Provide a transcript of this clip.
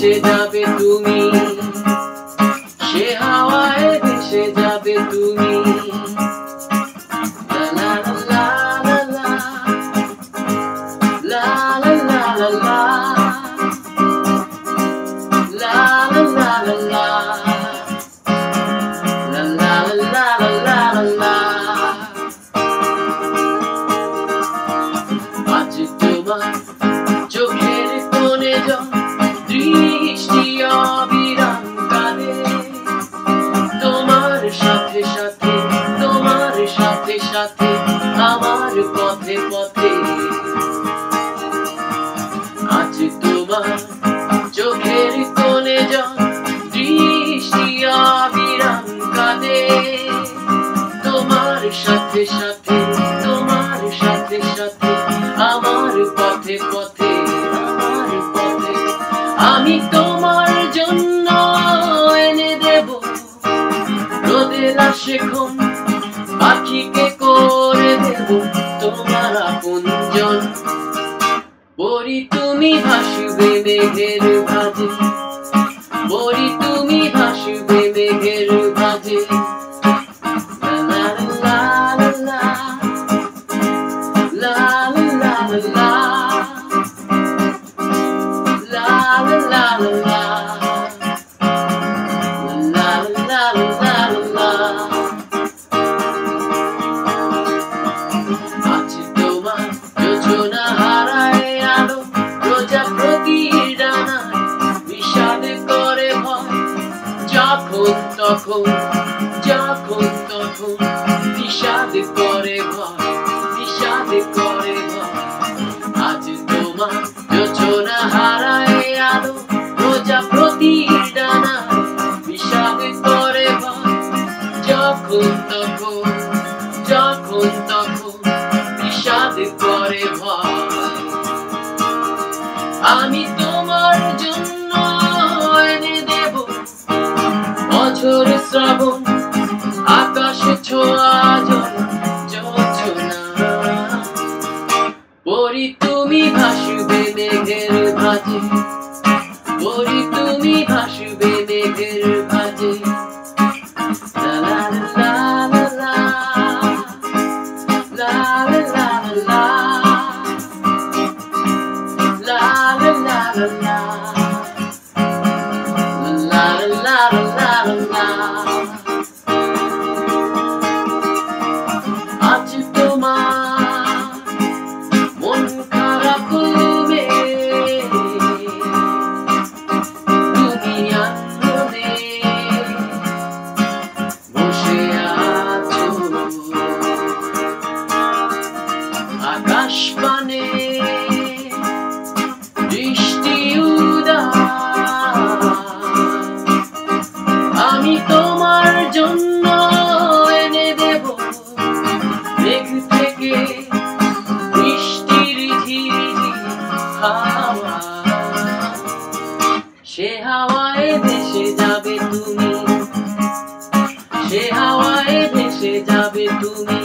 ভেসে যাবে তুমি, সে হাওয়ায় ভেসে যাবে তুমি। লা লা লা লা লা লা লা লা লা লা লা লা লা লা লা লা লা লা লা। আজ তোমার চোখের কোণে দৃষ্টি অবিরাম কাঁদে, তোমার সাথে সাথে, তোমার সাথে সাথে আমার পথে পথে। আজ তোমার চোখের কোণে দৃষ্টি অবিরাম কাঁদে, তোমার সাথে সাথে, তোমার সাথে সাথে আমার পথে পথে, আমার পথে। আমি তোমার জন্য এনে দেব রোদের আশেখন, পাখিকে করে দেব তোমার আপনজন। বলি তুমি ভাসবে মেঘের ভাঁজে, বলি তুমি ভাসবে মেঘের ভাঁজে। লা লা লা লা লা লা লা লা লা লা লা লা লা। আজ তোমার যোজনা হারায় আলো, প্রজাপতির ডানায় বিষাদ করে ভয়। যখন তখন, যখন তখন বিষাদ করে ভয়, বিষাদ করে ভয়। আজ তোমার যোজনা হারায় আলো, প্রজাপতির ডানায় বিষাদ করে ভয়। যখন তখন, যখন তখন বিষাদ করে ভয়। আমি তোমার জন্য এনে দেব অঝোর শ্রাবণ, আকাশে ছোঁয়া জল যোছনা। বলি তুমি ভাসবে মেঘের ভাঁজে, বলি তুমি ভাসবে মেঘের ভাঁজে। লা লা লা লা লা লা লা লা লা লা লা লা লা লা। আজ তোমার মন খারাপ হবে, তুমি আনন্দে বসে আছো আকাশ পানে বৃষ্টি উদাস। আমি তোমার জন্য এনে দেব মেঘ থেকে বৃষ্টির ঝিরিঝিরি হাওয়া, সে হাওয়ায় ভেসে যাবে তুমি, সে হাওয়ায় ভেসে যাবে তুমি।